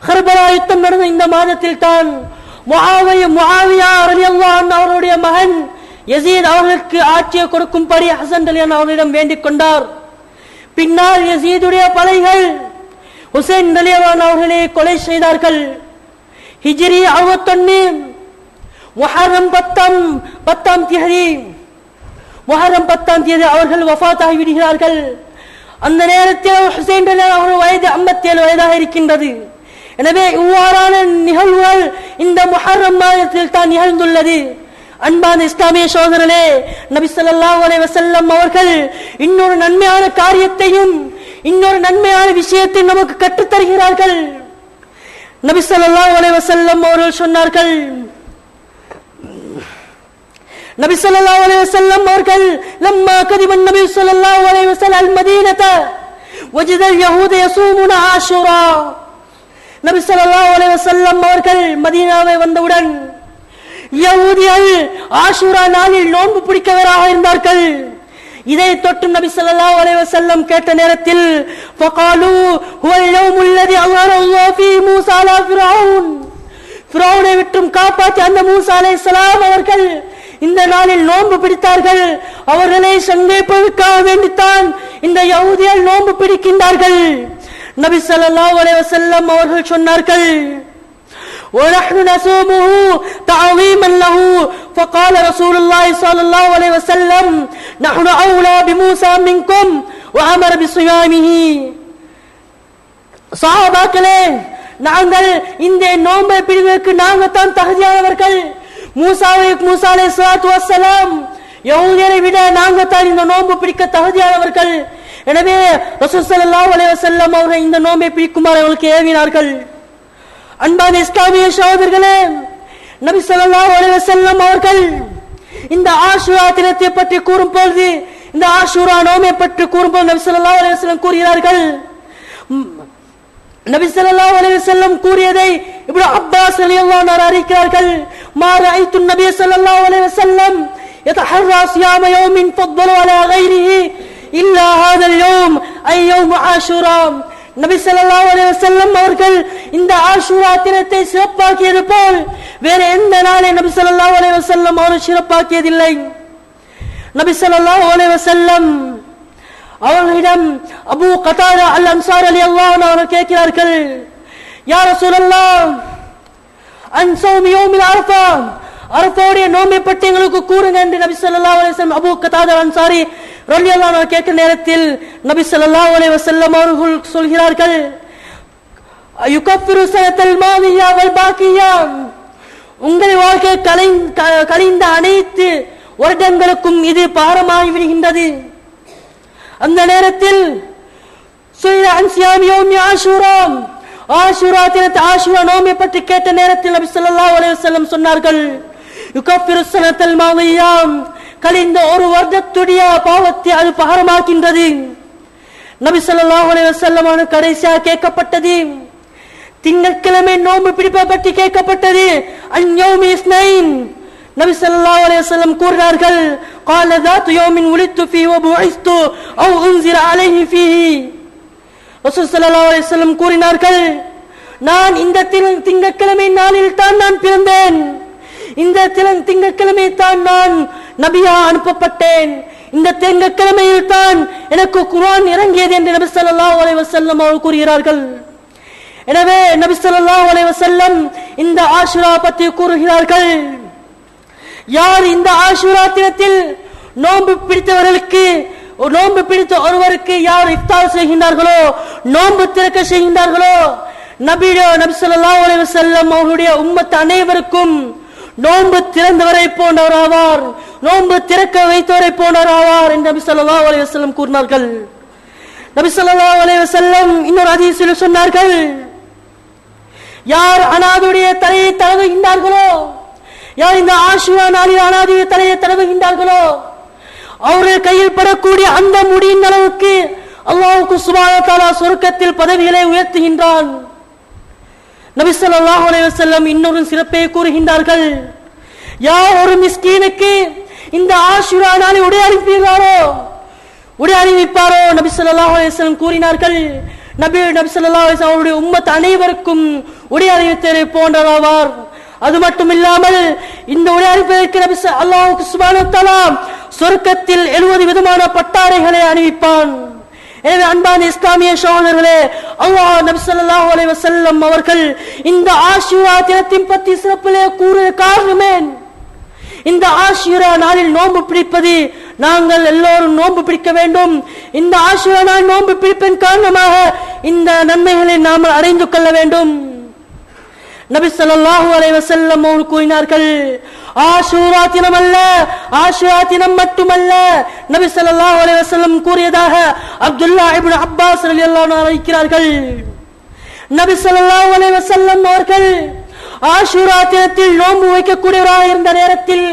கர்பலா யுத்தம் நடந்த இந்த மாதத்தில் தான் முஆவியா ரலியல்லாஹு அன்ஹு அவருடைய மகன் யஸீத் அவர்களுக்கு ஆட்சியை கொடுக்கும்படி ஹசன் ரலியல்லாஹு அவர்களிடம் வேண்டிக் கொண்டார். பின்னால் யஸீதுடைய படைகள் ஹுசைன் ரலியல்லாஹு அவர்களை கொலை செய்தார்கள். ஹிஜ்ரி 61 முஹர்ரம் 10ஆம் தேதி அவர்கள் வஃபாத் ஆகி விடுகிறார்கள். அந்த நேரத்தில் ஹுசைன் ரலியல்லாஹு அவர்கள் வயது 57 வயதாக இருக்கின்றது. எனவே இவ்வாறான நிகழ்வுகள் இந்த முஹர்ரம் மாதத்தில் தான் நிகழ்ந்துள்ளது. அன்பான இஸ்லாமிய சகோதரர்களே, நபி ஸல்லல்லாஹு அலைஹி வஸல்லம் அவர்கள் இன்னொரு நன்மையான காரியத்தையும் இன்னொரு நன்மையான விஷயத்தை நமக்கு கற்றுத் தருகிறார்கள். நபி ஸல்லல்லாஹு அலைஹி வஸல்லம் அவர்கள் சொன்னார்கள், நபி ஸல்லல்லாஹு அலைஹி வஸல்லம் அவர்கள் லம்மா கதிமன் நபி ஸல்லல்லாஹு அலைஹி வஸல்லம் அல் மதீனத வஜத அல் யஹூத யஸூமுன ஆஷூரா. நபி ஸல்லல்லாஹு அலைஹி வஸல்லம் அவர்கள் மதீனாவை வந்தவுடன் யஹூதிகள் ஆஷூரா நாளில் நோன்பு பிடிக்கவராக இருந்தார்கள். இதை தொட்டு நபி ஸல்லல்லாஹு அலைஹி வஸல்லம் கேட்ட நேரத்தில் ஃபகாலு ஹுவல் யௌமுல் லதி அல்லாஹு ஃபீ மூஸா அலா ஃபிரௌனை விட்டும் காப்பாற்றி அந்த மூஸா அலைஹிஸ்ஸலாம் அவர்கள் இந்த நாளில் நோன்பு பிடித்தார்கள். அவர்களை சந்தேகப்பதற்காக வேண்டித்தான் இந்த யஹூதிகள் நோன்பு பிடிக்கின்றார்கள். நபி ஸல்லல்லாஹு அலைஹி வஸல்லம் அவர்கள் சொன்னார்கள், وَنَحْنُ نَصُومُهُ تَعْظِيمًا لَهُ فَقَالَ رسول الله صلى الله عليه وسلم نحن أولى بموسى منكم وأمر بصيامه. சஹாபாக்களே, நாங்கள் இந்த நோன்பை பிடிப்பதற்கு நாங்கள் தான் தகுதியானவர்கள். மூசா அலைஹிஸ்ஸலாத்து வஸ்ஸலாம் யஹூதியரை விட நாங்கள் தான் இந்த நோன்பு பிடிக்க தகுதியானவர்கள். எனவே ரசூல் ஸல்லல்லாஹு அலைஹி வஸல்லம் அவர்கள் இந்த நோன்பை பிடிக்குமாறு அவர்களுக்கு ஏவினார்கள். அன்பான இஸ்லாமிய சகோதரர்களே, நபி ஸல்லல்லாஹு அலைஹி வஸல்லம் அவர்கள் இந்த ஆஷூரா தினத்தை பற்றி கூறும் பொழுது, இந்த ஆஷூரா நோன்பை பற்றி கூறும்போது நபி ஸல்லல்லாஹு அலைஹி வஸல்லம் கூறுகிறார்கள், நபி ஸல்லல்லாஹு அலைஹி வஸல்லம் கூறியதை இப்னு அப்பாஸ் ரலியல்லாஹு அன்ஹு அறிவிக்கிறார்கள். மா ரஅய்து நபி ஸல்லல்லாஹு அலைஹி வஸல்லம் யதஹர்ரா சியாம யௌமின் ஃபضل அலா கைரிஹி இல்லா ஹாதல் யௌம் ஐ யௌம் ஆஷூரா. நபி ஸல்லல்லாஹு அலைஹி வஸல்லம் அவர்கள் இந்த ஆஷூரா தினத்தை சிறப்பாக்கியது போல் வேற எந்த நாளை நபி ஸல்லல்லாஹு அலைஹி வஸல்லம் அவர்கள் சிறப்பாக்கியதில்லை. நபி ஸல்லல்லாஹு அலைஹி வஸல்லம் அவர்களிடம் அபூ கதாதா அல் அன்சாரி ரலியல்லாஹு அன்ஹு அவர்கள் கேட்கிறார்கள், யா ரசூலல்லாஹ் அன் ஸௌமி யௌமில் அரஃபா, அரஃபாவுடைய நோன்பை பற்றி எங்களுக்கு கூறுங்க என்று நபி ஸல்லல்லாஹு அலைஹி வஸல்லம் அபூ கதாதா அன்சாரி ரலியல்லாஹு அன்ஹு கேட்கிற நேரத்தில் நபி ஸல்லல்லாஹு அலைஹி வஸல்லம் அவர்கள் சொல்கிறார்கள், யுகஃபிரு ஸனத்தல் மாதியா வல் பாக்கியா, உங்கள் வாழ்க்கை கழிந்த அனைத்து வருடங்களுக்கும் இது பாரமாகி விடுகின்றது. அந்த நேரத்தில் ஆஷூரா தினத்தை ஆஷூரா நோன்பை பற்றி கேட்ட நேரத்தில் நபி ஸல்லல்லாஹு அலைஹி வஸல்லம் சொன்னார்கள், யுகஃபிரு ஸனத்தல் மாதியா, கழிந்த ஒரு வருடத்துடைய பாவத்தை அது பாரமாக்கின்றது. நபி ஸல்லல்லாஹு அலைஹி வஸல்லம் கடைசியாக கேட்கப்பட்டது திங்கட்கிழமை நோன்பு பிடிப்பை பற்றி கேட்கப்பட்டது. அன்யௌமி இஸ்னைன், நபி ஸல்லல்லாஹு அலைஹி வஸல்லம் கூறினார்கள், قال ذات يوم ولدت فيه وبعثت او انزل عليه فيه. ரசூல் ஸல்லல்லாஹு அலைஹி வஸல்லம் கூறினார்கள், நான் இந்த திங்கட்கிழமை நாளில் தான் நான் பிறந்தேன், இந்த திங்கட்கிழமை தான் நான் நபியா அனுப்பப்பட்டேன், இந்த திங்கட்கிழமையில் தான் எனக்கு குர்ஆன் இறங்கியது என்று நபி ஸல்லல்லாஹு அலைஹி வஸல்லம் அவர்கள் கூறுகிறார்கள். எனவே நபி ஸல்லல்லாஹு அலைஹி வஸல்லம் இந்த ஆஷுரா பற்றி கூறுகிறார்கள், யார் இந்த ஆஷுரா தினத்தில் நோன்பு பிடித்தவர்களுக்கு, நோன்பு பிடித்த ஒருவருக்கு யார் இஃப்தார் செய்கின்றார்களோ, நோன்பு திறக்க செய்கின்றார்களோ, நபி ஸல்லல்லாஹு அலைஹி வஸல்லம் அவருடைய உம்மத் அனைவருக்கும் நோன்பு திறந்தவரை போன்றவர் ஆவார், நோன்பு திறக்க வைத்தவரை போன்றவர் ஆவார் என்று நபி ஸல்லல்லாஹு அலைஹி வஸல்லம் கூறினார்கள். நபி ஸல்லல்லாஹு அலைஹி வஸல்லம் இன்னொரு ஹதீஸில் சொன்னார்கள், யார் அனாதையுடைய தலையை தடவுகின்றார்களோ, யார் இந்த ஆஷுரா நாளில் அனாதையுடைய தலையை தடவுகின்றார்களோ, அவர்கள் கையில் படக்கூடிய அந்த முடியின் அளவுக்கு அல்லாஹ்வுக்கு சுப்ஹானஹு வ தஆலா சொர்க்கத்தில் பதவிகளை உயர்த்துகின்றான். நபி ஸல்லல்லாஹு அலைஹி வஸல்லம் இன்னொரு சிறப்பை கூறுகின்றார்கள், யார் ஒரு மிஸ்கீனுக்கு இந்த ஆஷுரா நாளில் உடை அளிப்பீர்களோ, உடை அணிவிப்பாரோ, நபி ஸல்லல்லாஹு அலைஹி வஸல்லம் கூறினார்கள், நபி ஸல்லல்லாஹு அலைஹி வஸல்லம் அவருடைய உம்மத் அனைவருக்கும் உடை அணிவித்ததை போன்றவர். அது மட்டும் இல்லாமல் இந்த உடை அணிவிப்பதற்கு நபி அல்லாஹ்வுக்கு சுப்ஹானஹு வ தஆலா சொர்க்கத்தில் 70 விதமான பட்டாடைகளை அணிவிப்பான். எனவே அன்பான இஸ்லாமிய சகோதரர்களே, அல்லாஹ் நபி ஸல்லல்லாஹு அலைஹி வஸல்லம் அவர்கள் இந்த ஆஷுரா தினத்தின் பற்றி சிறப்பிலே கூறிய காரணமே, இந்த ஆஷுரா நாளில் நோன்பு பிடிப்பது, நாங்கள் எல்லோரும் நோன்பு பிடிக்க வேண்டும். இந்த ஆஷுரா நாள் நோன்பு பிடிப்பின் காரணமாக இந்த நன்மைகளை நாம் அடைந்து கொள்ள வேண்டும். நபி ஸல்லல்லாஹு அலைஹி வஸல்லம் அவர்கள் கூறினார்கள், ஆஷுரா தினம் அல்ல, ஆஷுரா தினம் மட்டுமல்ல, நபி ஸல்லல்லாஹு அலைஹி வஸல்லம் கூறியதாக அப்துல்லா இப்னு அப்பாஸ் ரலியல்லாஹு அன்ஹு அறிவிக்கிறார்கள். நபி ஸல்லல்லாஹு அலைஹி வஸல்லம் அவர்கள் ஆஷுரா தினத்தில் நோன்பு வைக்கக்கூடியவராக இருந்த நேரத்தில்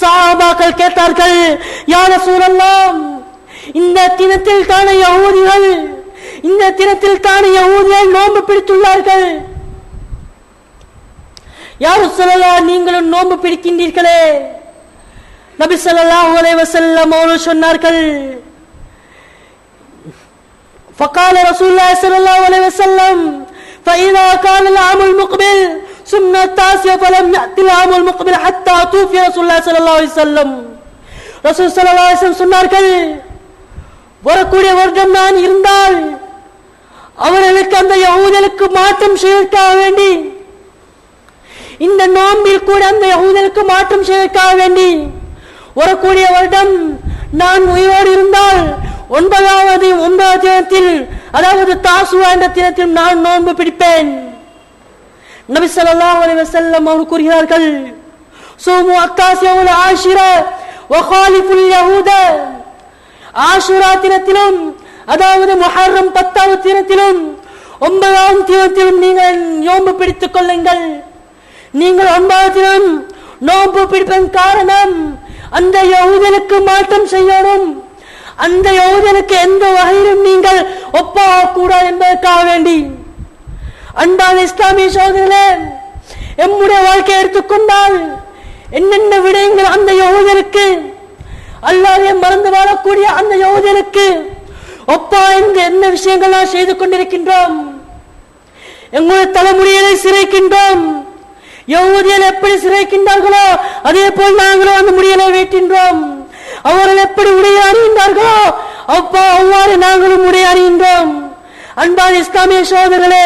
சஹாபாக்கள் கேட்டார்கள், யா ரசூலல்லாஹ், இந்த தினத்தில் தான யஹூதிகள், இந்த தினத்தில் தான யஹூதிகள் நோன்பு பிடித்துள்ளார்கள், யா ரசூலல்லாஹ் நீங்களும் நோன்பு பிடிக்கின்றீர்களே? நபி ஸல்லல்லாஹு அலைஹி வஸல்லம் அவர்கள் சொன்னார்கள், فقال رسول الله صلى الله عليه وسلم فإذا كان العام المقبل ثم التاسع فلم يأتي العام المقبل حتى توفي رسول الله صلى الله عليه وسلم. ரசூல் ஸல்லல்லாஹு அலைஹி வஸல்லம் சொன்னார்கள், வரக்கூடிய வருடம் நான் இருந்தால் அவர்களுக்கு, அந்த யஹூதர்களுக்கு மாற்றம் செய்வதற்காக வேண்டி, இந்த நோன்பில் கூட அந்த யஹூதர்களுக்கு மாற்றம் செய்வதற்காக வேண்டி வரக்கூடிய வருடம் நான் உயிரோடு இருந்தால் 9வது தினத்தில், அதாவது தாசுவா என்ற தினத்தில் நான் நோன்பு பிடிப்பேன். நபி ஸல்லல்லாஹு அலைஹி வஸல்லம் அவர்கள் கூறுகிறார்கள், சூமு அத்தாசியவுல் ஆஷிரா வ காலிஃபுல் யஹூத. ஆஷுரா தினத்திலும், அதாவது முஹர்ரம் 10வது தினத்திலும் 9வது தினத்திலும் நீங்கள் நோன்பு பிடித்துக் கொள்ளுங்கள். நீங்கள் 9வது தினம் நோன்பு பிடிப்பதன் காரணம், அந்த யஹூதனுக்கு மாற்றம் செய்யணும், அந்த யஹூதனுக்கு எந்த வகையிலும் நீங்கள் ஒப்பாக கூடாது என்பதற்காக வேண்டி. அன்பான இஸ்லாமிய சகோதரர்களே, எம்முடைய வாழ்க்கையை எடுத்துக்கொண்டால் என்னென்ன விடயங்கள் அந்த யஹூதனுக்கு, அல்லாஹ்வை மறந்து வாழக்கூடிய அந்த யஹூதனுக்கு ஒப்பா என்று என்ன விஷயங்கள் நாம் செய்து கொண்டிருக்கின்றோம். எங்களுடைய தலைமுறையை சிறைக்கின்றோம். யஹூதியர்கள் எப்படி சிறைக்கின்றார்களோ அதே போல் நாங்களும் அந்த முடியலை வெட்டின்றோம். அவர்கள் எப்படி உடைய அணிகின்றார்களோ அவ்வாறு நாங்களும் உடைய அணிகின்றோம். அன்பான இஸ்லாமிய சகோதரர்களே,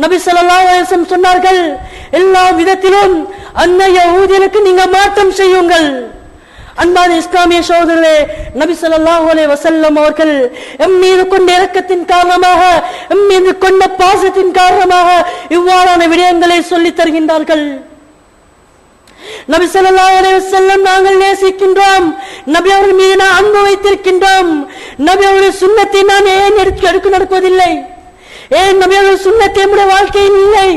நபி ஸல்லல்லாஹு அலைஹி வஸல்லம் சொன்னார்கள், எல்லா விதத்திலும் அந்த யஹூதியர்களுக்கு நீங்க மாற்றம் செய்யுங்கள். அன்பான இஸ்லாமிய சகோதரர்களே, நபி ஸல்லல்லாஹு அலைஹி வஸல்லம் அவர்கள் எம் மீது கொண்ட இரக்கத்தின் காரணமாக, எம் மீது கொண்ட பாசத்தின் காரணமாக இவ்வாறான விடயங்களை சொல்லித் தருகின்றார்கள். நபி ஸல்லல்லாஹு அலைஹி வஸல்லம் நாங்கள் நேசிக்கின்றோம், நபி அவர்கள் மீது நான் அன்பு வைத்திருக்கின்றோம். நபி அவருடைய சுன்னத்தை நான் ஏன் எடுத்து நடக்குவதில்லை? ஏன் நபி அவர்கள் சுன்னத்தை நம்முடைய வாழ்க்கையில் இல்லை?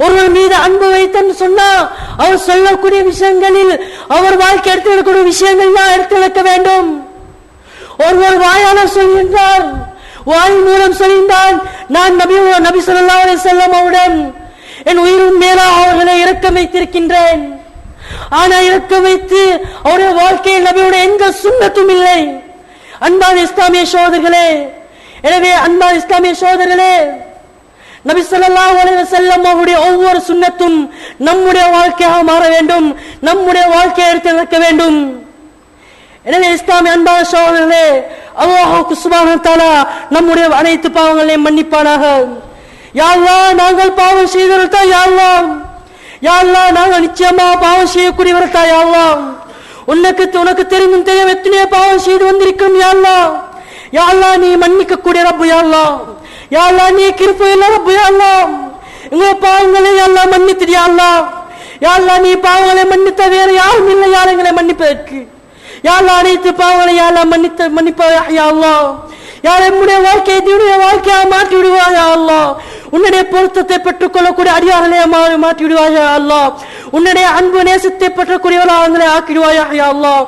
ஒருவர் மீது அன்பு வைத்தன்னு சொன்னா அவர் சொல்லக்கூடிய விஷயங்களில், அவர் வாழ்க்கை எடுத்து நடக்கூடிய விஷயங்கள் தான் எடுத்து நடக்க வேண்டும். ஒருவர் வாயாளர் சொல்கின்றார், வாய் மூலம் சொல்கின்றான், நான் நபி ஸல்லல்லாஹு அலைஹி வஸல்லம் அவருடன் என் உயிரும் மேலாக அவர்களை இரக்கம் வைத்திருக்கின்றேன். ஆனா இரக்கம் வைத்து அவருடைய வாழ்க்கையில் நபியுடைய எந்த சுன்னத்தும் இல்லை. அன்பான இஸ்லாமிய சகோதரர்களே, எனவே அன்பான இஸ்லாமிய சகோதரர்களே, நபி ஸல்லல்லாஹு அலைஹி வஸல்லம் அவருடைய ஒவ்வொரு சுன்னத்தும் நம்முடைய வாழ்க்கையாக மாற வேண்டும், நம்முடைய வாழ்க்கையை எடுத்து நடக்க வேண்டும். எனவே இஸ்லாமிய அன்பான சகோதரர்களே, அல்லாஹ் சுப்ஹானஹு வ தஆலா நம்முடைய அனைத்து பாவங்களையும் மன்னிப்பானாக. யா அல்லாஹ் நாங்கள் பாவம் செய்தவர்கள் யா அல்லாஹ், யா அல்லாஹ் நாங்கள் நிச்சயமா பாவம் செய்யக்கூடியவர்கள் யா அல்லாஹ். உனக்கு தெரிந்தும் தெரியும் எத்தனையோ பாவம் செய்து வந்திருக்கும் யா அல்லாஹ். யா அல்லாஹ் நீ மன்னிக்க கூடிய ரப்பு யா அல்லாஹ், யா அல்லாஹ் நீ கிருபையுள்ள ரப்பு யா அல்லாஹ். எங்கள் பாவங்களை யா அல்லாஹ் மன்னித்திடு யா அல்லாஹ். யா அல்லாஹ் நீ பாவங்களை மன்னித்த வேற யாரும் இல்லை யார் எங்களை மன்னிப்பதற்கு. யா அல்லாஹ் அனைத்து பாவங்களை யா அல்லாஹ் மன்னிப்பாயா யா அல்லாஹ். யார் என்னுடைய வாழ்க்கையை தீனுடைய வாழ்க்கையாக மாற்றி விடுவாயா அல்லாஹ். உன்னுடைய பொருத்தத்தை பெற்றுக் கொள்ளக்கூடிய அடியார்களே மாற்றி விடுவாயா அல்லாஹ். உன்னுடைய அன்பு நேசத்தை பெற்றக்கூடியவர்களாக ஆக்கிடுவாயா அல்லாஹ்.